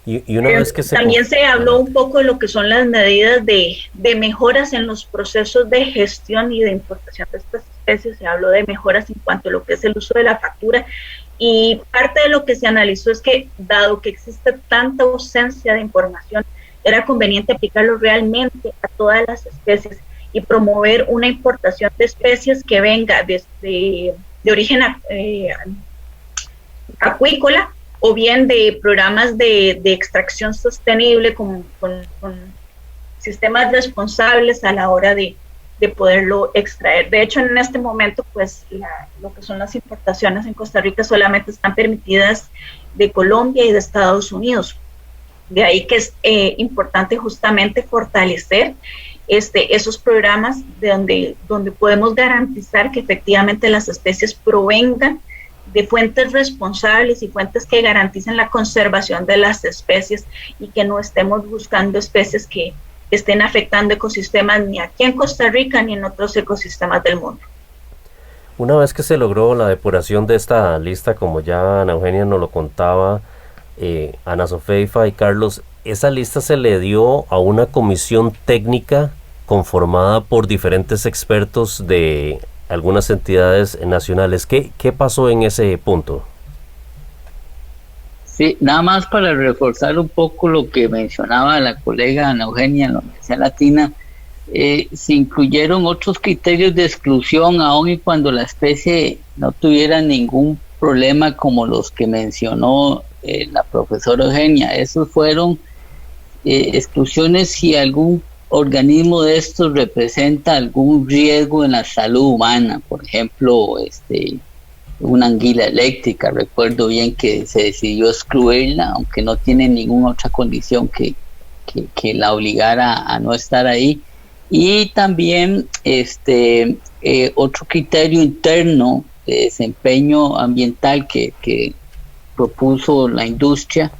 Y una vez que también se habló un poco de lo que son las medidas de mejoras en los procesos de gestión y de importación de estas especies. Se habló de mejoras en cuanto a lo que es el uso de la factura, y parte de lo que se analizó es que, dado que existe tanta ausencia de información, era conveniente aplicarlo realmente a todas las especies y promover una importación de especies que venga de origen acuícola, o bien de programas de extracción sostenible con sistemas responsables a la hora de poderlo extraer. De hecho, en este momento, pues lo que son las importaciones en Costa Rica solamente están permitidas de Colombia y de Estados Unidos. De ahí que es importante justamente fortalecer esos programas donde podemos garantizar que efectivamente las especies provengan de fuentes responsables y fuentes que garanticen la conservación de las especies, y que no estemos buscando especies que estén afectando ecosistemas ni aquí en Costa Rica ni en otros ecosistemas del mundo. Una vez que se logró la depuración de esta lista, como ya Ana Eugenia nos lo contaba, Ana Sofeifa y Carlos, esa lista se le dio a una comisión técnica conformada por diferentes expertos de algunas entidades nacionales. ¿Qué pasó en ese punto? Sí, nada más para reforzar un poco lo que mencionaba la colega Ana Eugenia en la Universidad Latina, se incluyeron otros criterios de exclusión aun y cuando la especie no tuviera ningún problema, como los que mencionó la profesora Eugenia. Esos fueron exclusiones si algún organismo de estos representa algún riesgo en la salud humana, por ejemplo, una anguila eléctrica. Recuerdo bien que se decidió excluirla, aunque no tiene ninguna otra condición que la obligara a no estar ahí. Y también otro criterio interno de desempeño ambiental que propuso la industria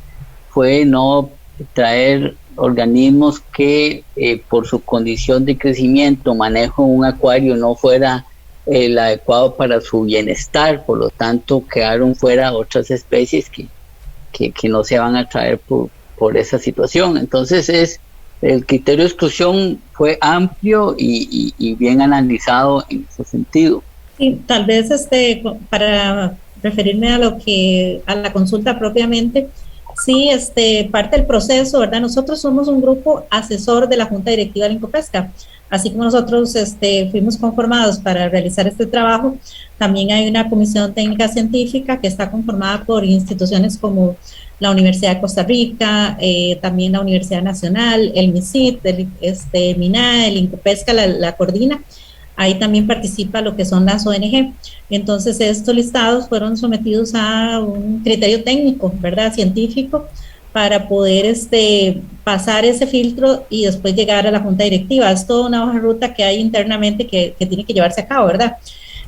fue no traer organismos que por su condición de crecimiento, manejo en un acuario no fuera el adecuado para su bienestar. Por lo tanto, quedaron fuera otras especies que no se van a traer por esa situación. Entonces el criterio de exclusión fue amplio y bien analizado en ese sentido. Sí, tal vez para referirme a la consulta propiamente, sí, parte del proceso, ¿verdad? Nosotros somos un grupo asesor de la Junta Directiva de Incopesca. Así como nosotros fuimos conformados para realizar este trabajo, también hay una comisión técnica científica que está conformada por instituciones como la Universidad de Costa Rica, también la Universidad Nacional, el MISIT, el MINA, el Incopesca la coordina. Ahí también participa lo que son las ONG. Entonces, estos listados fueron sometidos a un criterio técnico, ¿verdad? Científico, para poder pasar ese filtro y después llegar a la Junta Directiva. Es toda una hoja de ruta que hay internamente que tiene que llevarse a cabo, ¿verdad?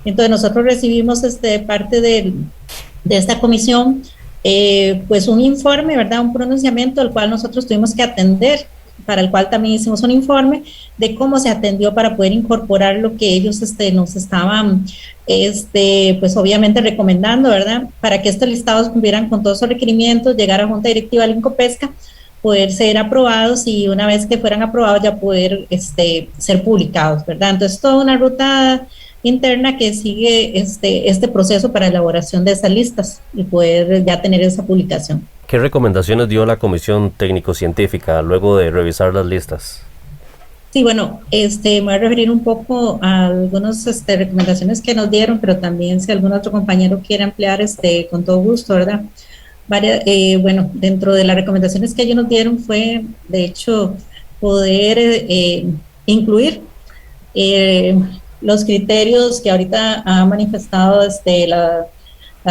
Entonces, nosotros recibimos parte de esta comisión, pues un informe, ¿verdad? Un pronunciamiento al cual nosotros tuvimos que atender para el cual también hicimos un informe de cómo se atendió para poder incorporar lo que ellos nos estaban, pues obviamente recomendando, ¿verdad? Para que estos listados cumplieran con todos esos requerimientos, llegar a Junta Directiva del Incopesca, poder ser aprobados y una vez que fueran aprobados ya poder ser publicados, ¿verdad? Entonces, toda una ruta interna que sigue este proceso para elaboración de esas listas y poder ya tener esa publicación. ¿Qué recomendaciones dio la Comisión Técnico-Científica luego de revisar las listas? Sí, bueno, me voy a referir un poco a algunas recomendaciones que nos dieron, pero también si algún otro compañero quiere ampliar, con todo gusto, ¿verdad? Bueno, dentro de las recomendaciones que ellos nos dieron fue, de hecho, poder incluir los criterios que ahorita ha manifestado la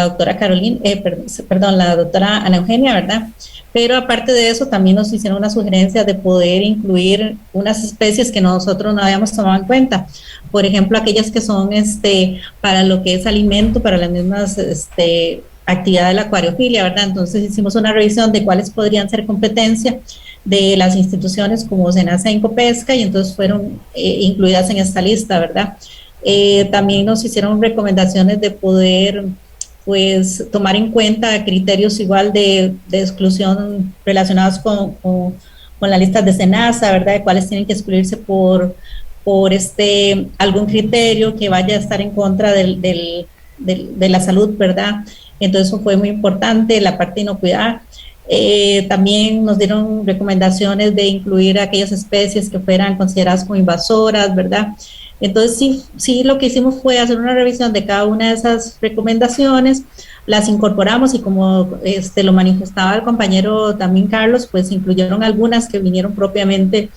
doctora Carolina, la doctora Ana Eugenia, ¿verdad? Pero aparte de eso, también nos hicieron una sugerencia de poder incluir unas especies que nosotros no habíamos tomado en cuenta. Por ejemplo, aquellas que son para lo que es alimento, para las mismas actividades de la acuariofilia, ¿verdad? Entonces hicimos una revisión de cuáles podrían ser competencia de las instituciones como SENASA e Incopesca, y entonces fueron incluidas en esta lista, ¿verdad? También nos hicieron recomendaciones de poder pues tomar en cuenta criterios igual de exclusión relacionados con las listas de SENASA, ¿verdad? De cuáles tienen que excluirse por algún criterio que vaya a estar en contra de la salud, ¿verdad? Entonces eso fue muy importante, la parte de inocuidad. También nos dieron recomendaciones de incluir aquellas especies que fueran consideradas como invasoras, ¿verdad? Entonces sí, lo que hicimos fue hacer una revisión de cada una de esas recomendaciones, las incorporamos y como lo manifestaba el compañero también Carlos, pues incluyeron algunas que vinieron propiamente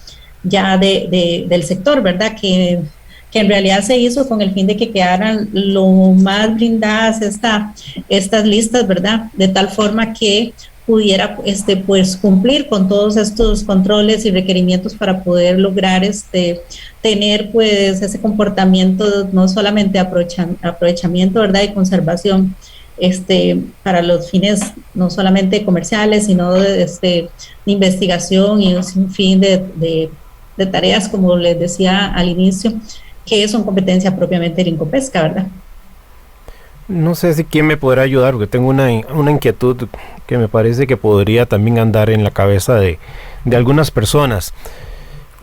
ya del sector, ¿verdad? Que en realidad se hizo con el fin de que quedaran lo más blindadas estas listas, ¿verdad? De tal forma que pudiera pues cumplir con todos estos controles y requerimientos para poder lograr tener pues ese comportamiento no solamente aprovechamiento, ¿verdad? Y conservación para los fines no solamente comerciales, sino de investigación y un sinfín de tareas, como les decía al inicio, que son competencia propiamente del Incopesca, ¿verdad? No sé si quién me podrá ayudar, porque tengo una inquietud que me parece que podría también andar en la cabeza de algunas personas.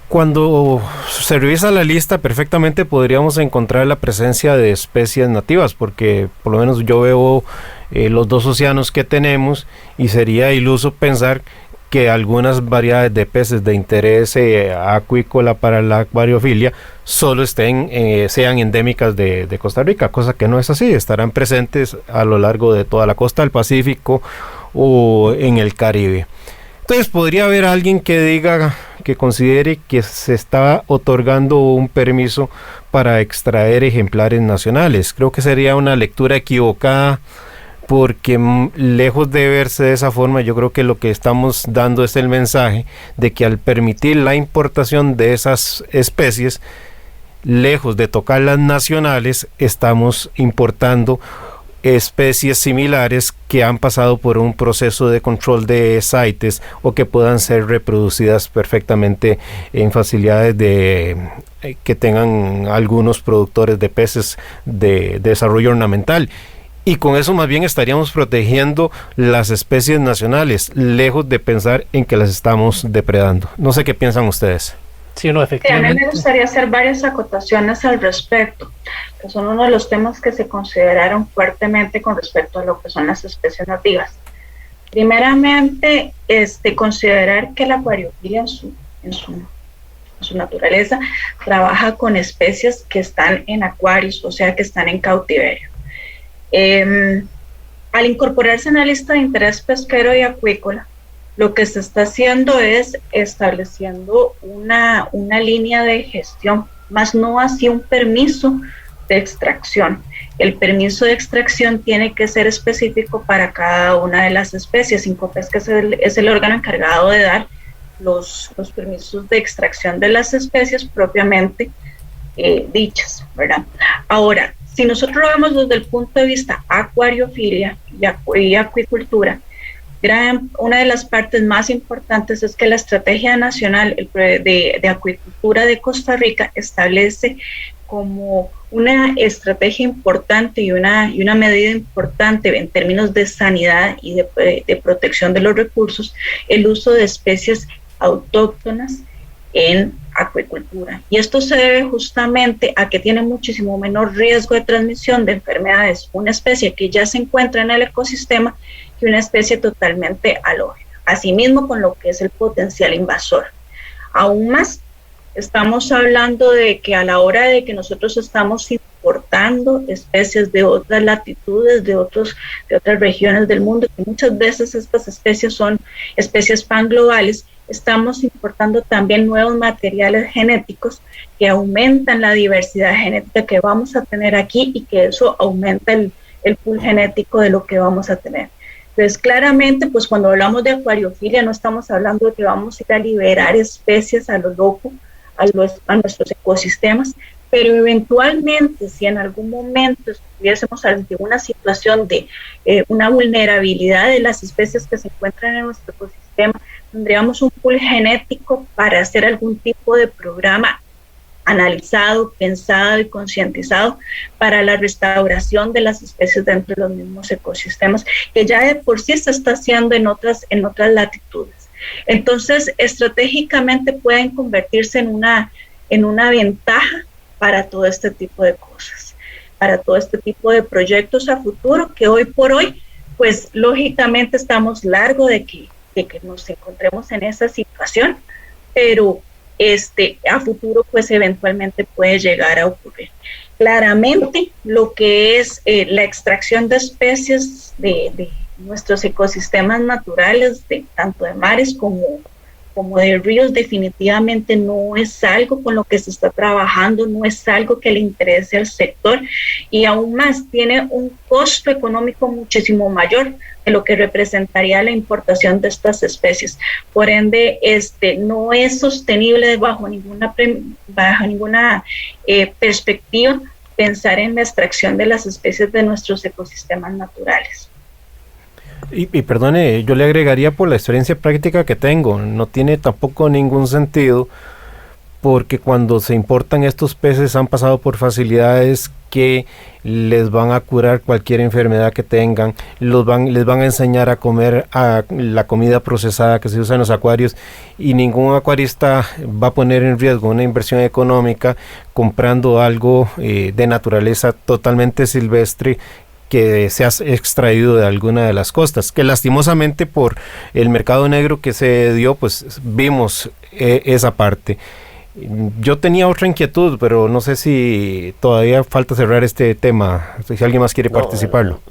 Cuando se revisa la lista, perfectamente podríamos encontrar la presencia de especies nativas, porque por lo menos yo veo los dos océanos que tenemos y sería iluso pensar que algunas variedades de peces de interés acuícola para la acuariofilia solo sean endémicas de Costa Rica, cosa que no es así, estarán presentes a lo largo de toda la costa del Pacífico o en el Caribe. Entonces podría haber alguien que considere que se está otorgando un permiso para extraer ejemplares nacionales. Creo que sería una lectura equivocada, porque lejos de verse de esa forma, yo creo que lo que estamos dando es el mensaje de que al permitir la importación de esas especies, lejos de tocar las nacionales, estamos importando especies similares que han pasado por un proceso de control de CITES o que puedan ser reproducidas perfectamente en facilidades que tengan algunos productores de peces de desarrollo ornamental. Y con eso más bien estaríamos protegiendo las especies nacionales, lejos de pensar en que las estamos depredando. No sé qué piensan ustedes. Sí, no, efectivamente. A mí me gustaría hacer varias acotaciones al respecto, que son uno de los temas que se consideraron fuertemente con respecto a lo que son las especies nativas. Primeramente, considerar que la acuariofilia en su naturaleza trabaja con especies que están en acuarios, o sea, que están en cautiverio. Al incorporarse en la lista de interés pesquero y acuícola, lo que se está haciendo es estableciendo una línea de gestión, más no así un permiso de extracción. El permiso de extracción tiene que ser específico para cada una de las especies. Incopesca es el órgano encargado de dar los permisos de extracción de las especies propiamente dichas, ¿verdad? Ahora, si nosotros lo vemos desde el punto de vista acuariofilia y acuicultura, una de las partes más importantes es que la Estrategia Nacional de Acuicultura de Costa Rica establece como una estrategia importante y una medida importante en términos de sanidad y de protección de los recursos, el uso de especies autóctonas en acuicultura. Y esto se debe justamente a que tiene muchísimo menor riesgo de transmisión de enfermedades una especie que ya se encuentra en el ecosistema que una especie totalmente alógena. Asimismo, con lo que es el potencial invasor. Aún más, estamos hablando de que a la hora de que nosotros estamos importando especies de otras latitudes, de otras regiones del mundo, que muchas veces estas especies son especies panglobales, estamos importando también nuevos materiales genéticos que aumentan la diversidad genética que vamos a tener aquí y que eso aumenta el pool genético de lo que vamos a tener. Entonces, claramente, pues cuando hablamos de acuariofilia no estamos hablando de que vamos a ir a liberar especies a lo loco, a nuestros ecosistemas, pero eventualmente si en algún momento estuviésemos ante una situación de una vulnerabilidad de las especies que se encuentran en nuestro ecosistema, tendríamos un pool genético para hacer algún tipo de programa analizado, pensado y concientizado para la restauración de las especies dentro de los mismos ecosistemas, que ya de por sí se está haciendo en otras latitudes. Entonces, estratégicamente pueden convertirse en una ventaja para todo este tipo de cosas, para todo este tipo de proyectos a futuro, que hoy por hoy, pues lógicamente estamos largo de que nos encontremos en esa situación, pero a futuro pues eventualmente puede llegar a ocurrir. Claramente lo que es la extracción de especies de nuestros ecosistemas naturales, tanto de mares como de ríos, definitivamente no es algo con lo que se está trabajando, no es algo que le interese al sector y aún más tiene un costo económico muchísimo mayor de lo que representaría la importación de estas especies. Por ende, no es sostenible bajo ninguna perspectiva pensar en la extracción de las especies de nuestros ecosistemas naturales. Y perdone, yo le agregaría por la experiencia práctica que tengo, no tiene tampoco ningún sentido porque cuando se importan estos peces han pasado por facilidades que les van a curar cualquier enfermedad que tengan, les van a enseñar a comer a la comida procesada que se usa en los acuarios y ningún acuarista va a poner en riesgo una inversión económica comprando algo de naturaleza totalmente silvestre que se ha extraído de alguna de las costas, que lastimosamente por el mercado negro que se dio, pues vimos esa parte. Yo tenía otra inquietud, pero no sé si todavía falta cerrar este tema, si alguien más quiere participarlo.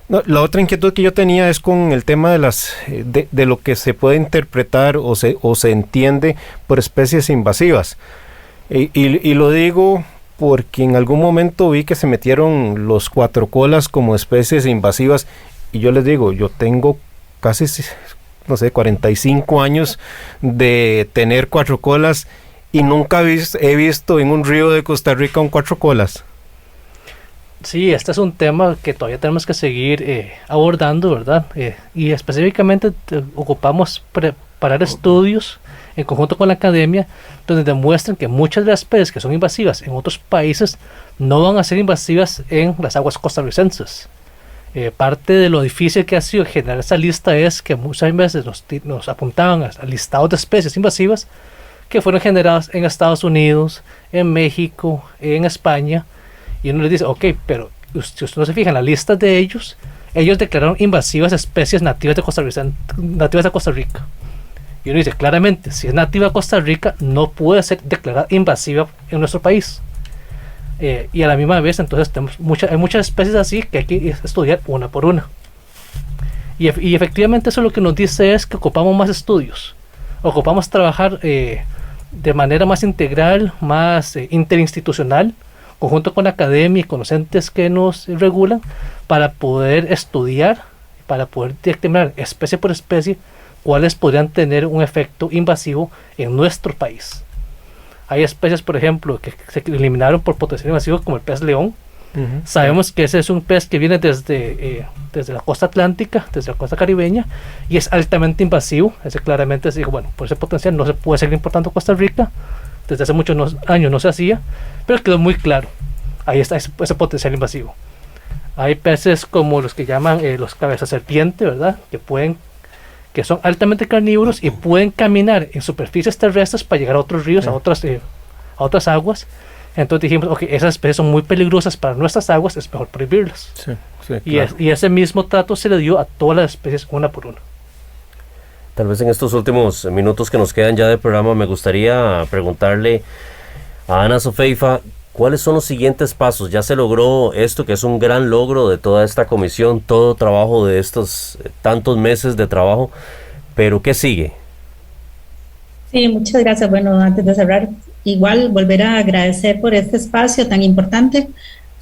No, la otra inquietud que yo tenía es con el tema de lo que se puede interpretar o se entiende por especies invasivas. Y lo digo porque en algún momento vi que se metieron los cuatrocolas como especies invasivas y yo les digo, yo tengo casi, 45 años de tener cuatrocolas y nunca he visto en un río de Costa Rica un cuatrocolas. Sí, este es un tema que todavía tenemos que seguir abordando, ¿verdad? Y específicamente ocupamos preparar estudios en conjunto con la academia, donde demuestran que muchas de las especies que son invasivas en otros países no van a ser invasivas en las aguas costarricenses. Parte de lo difícil que ha sido generar esa lista es que muchas veces nos apuntaban a listados de especies invasivas que fueron generadas en Estados Unidos, en México, en España, y uno les dice, ok, pero si usted no se fija en la lista de ellos declararon invasivas especies nativas de Costa Rica. Y uno dice, claramente, si es nativa de Costa Rica, no puede ser declarada invasiva en nuestro país. Y a la misma vez, entonces, hay muchas especies así que hay que estudiar una por una. Y efectivamente eso lo que nos dice es que ocupamos más estudios. Ocupamos trabajar de manera más integral, más interinstitucional, conjunto con la academia y con los entes que nos regulan, para poder estudiar, para poder determinar especie por especie, cuáles podrían tener un efecto invasivo en nuestro país. Hay especies, por ejemplo, que se eliminaron por potencial invasivo, como el pez león, Sabemos que ese es un pez que viene desde la costa atlántica, desde la costa caribeña, y es altamente invasivo. Ese claramente, bueno, por ese potencial no se puede seguir importando a Costa Rica. Desde hace muchos años no se hacía, pero quedó muy claro. Ahí está ese potencial invasivo. Hay peces como los que llaman los cabezas serpiente, ¿verdad? Que son altamente carnívoros y pueden caminar en superficies terrestres para llegar a otros ríos, a otras aguas. Entonces dijimos, ok, esas especies son muy peligrosas para nuestras aguas, es mejor prohibirlas. Sí, claro. Y ese mismo trato se le dio a todas las especies una por una. Tal vez en estos últimos minutos que nos quedan ya de programa me gustaría preguntarle a Ana Sofeifa, ¿cuáles son los siguientes pasos? Ya se logró esto, que es un gran logro de toda esta comisión, todo trabajo de estos tantos meses de trabajo, pero ¿qué sigue? Sí, muchas gracias. Bueno, antes de cerrar, igual volver a agradecer por este espacio tan importante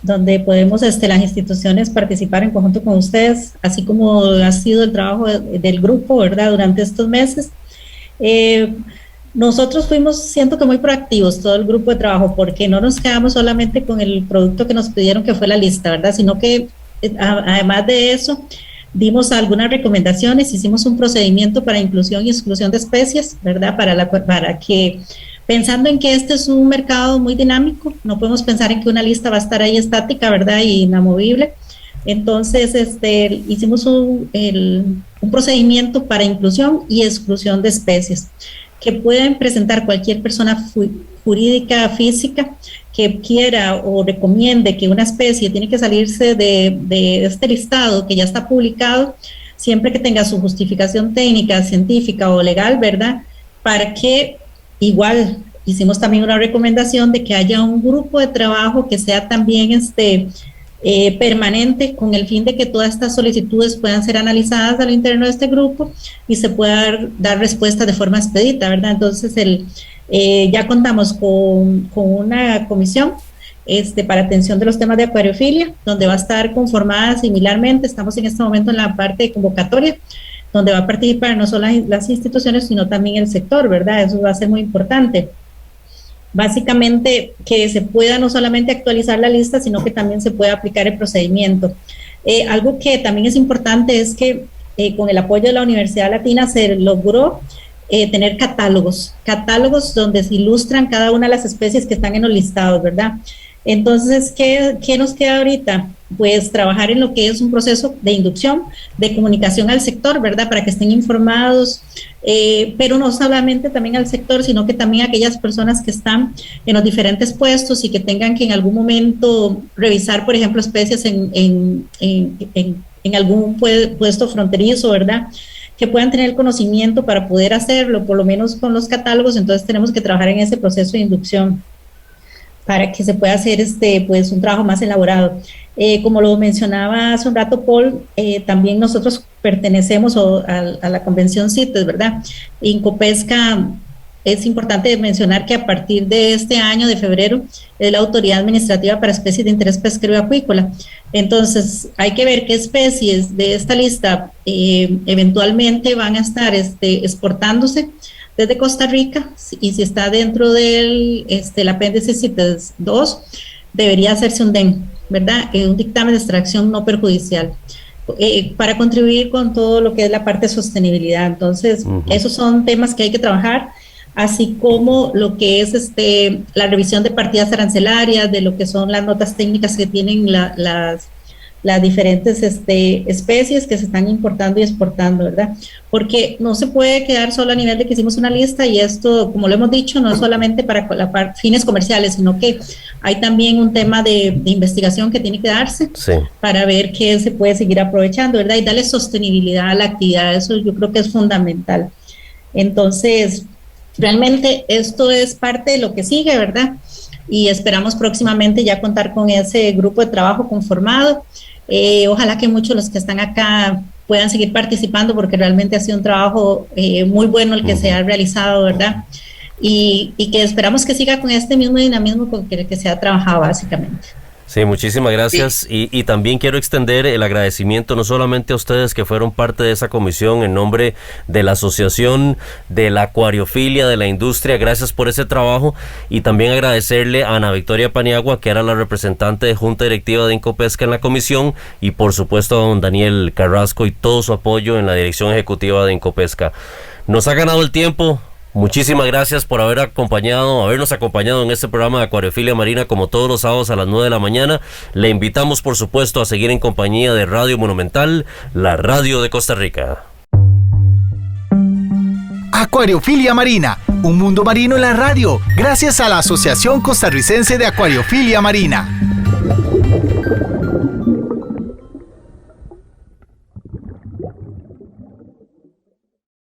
donde podemos las instituciones participar en conjunto con ustedes, así como ha sido el trabajo del grupo, ¿verdad?, durante estos meses. Nosotros fuimos, siento que muy proactivos, todo el grupo de trabajo, porque no nos quedamos solamente con el producto que nos pidieron, que fue la lista, ¿verdad?, sino que además de eso, dimos algunas recomendaciones, hicimos un procedimiento para inclusión y exclusión de especies, ¿verdad?, para que, pensando en que este es un mercado muy dinámico, no podemos pensar en que una lista va a estar ahí estática, ¿verdad?, y inamovible. Entonces, hicimos un procedimiento para inclusión y exclusión de especies que pueden presentar cualquier persona jurídica, física, que quiera o recomiende que una especie tiene que salirse de este listado que ya está publicado, siempre que tenga su justificación técnica, científica o legal, ¿verdad?, para que igual hicimos también una recomendación de que haya un grupo de trabajo que sea también permanente, con el fin de que todas estas solicitudes puedan ser analizadas al interno de este grupo y se pueda dar respuesta de forma expedita, ¿verdad? Entonces ya contamos con una comisión para atención de los temas de acuariofilia, donde va a estar conformada similarmente. Estamos en este momento en la parte de convocatoria, donde va a participar no solo las instituciones, sino también el sector, ¿verdad? Eso va a ser muy importante. Básicamente, que se pueda no solamente actualizar la lista, sino que también se pueda aplicar el procedimiento. Algo que también es importante es que con el apoyo de la Universidad Latina se logró tener catálogos donde se ilustran cada una de las especies que están en los listados, ¿verdad? Entonces, ¿qué nos queda ahorita? Pues trabajar en lo que es un proceso de inducción, de comunicación al sector, ¿verdad?, para que estén informados, pero no solamente también al sector, sino que también a aquellas personas que están en los diferentes puestos y que tengan que en algún momento revisar, por ejemplo, especies en algún puesto fronterizo, ¿verdad?, que puedan tener el conocimiento para poder hacerlo, por lo menos con los catálogos. Entonces tenemos que trabajar en ese proceso de inducción para que se pueda hacer pues un trabajo más elaborado. Como lo mencionaba hace un rato Paul, también nosotros pertenecemos a la convención CITES, ¿verdad? Incopesca, es importante mencionar que a partir de este año, de febrero, es la autoridad administrativa para especies de interés pesquero y acuícola. Entonces, hay que ver qué especies de esta lista eventualmente van a estar exportándose desde Costa Rica, y si está dentro del apéndice CITES 2, debería hacerse un DEN, ¿verdad? Un dictamen de extracción no perjudicial, para contribuir con todo lo que es la parte de sostenibilidad. Entonces, esos son temas que hay que trabajar, así como lo que es la revisión de partidas arancelarias, de lo que son las notas técnicas que tienen las diferentes especies que se están importando y exportando, ¿verdad? Porque no se puede quedar solo a nivel de que hicimos una lista, y esto, como lo hemos dicho, no es solamente para fines comerciales, sino que hay también un tema de investigación que tiene que darse, sí, para ver qué se puede seguir aprovechando, ¿verdad? Y darle sostenibilidad a la actividad. Eso yo creo que es fundamental. Entonces, realmente esto es parte de lo que sigue, ¿verdad? Y esperamos próximamente ya contar con ese grupo de trabajo conformado. Ojalá que muchos de los que están acá puedan seguir participando, porque realmente ha sido un trabajo muy bueno el que se ha realizado, ¿verdad? Y que esperamos que siga con este mismo dinamismo con el que se ha trabajado básicamente. Sí, muchísimas gracias. Sí. Y también quiero extender el agradecimiento no solamente a ustedes que fueron parte de esa comisión en nombre de la Asociación de la Acuariofilia de la Industria, gracias por ese trabajo, y también agradecerle a Ana Victoria Paniagua, que era la representante de Junta Directiva de Incopesca en la comisión, y por supuesto a don Daniel Carrasco y todo su apoyo en la dirección ejecutiva de Incopesca. Nos ha ganado el tiempo. Muchísimas gracias por habernos acompañado en este programa de Acuariofilia Marina, como todos los sábados a las 9 de la mañana. Le invitamos, por supuesto, a seguir en compañía de Radio Monumental, la radio de Costa Rica. Acuariofilia Marina, un mundo marino en la radio, gracias a la Asociación Costarricense de Acuariofilia Marina.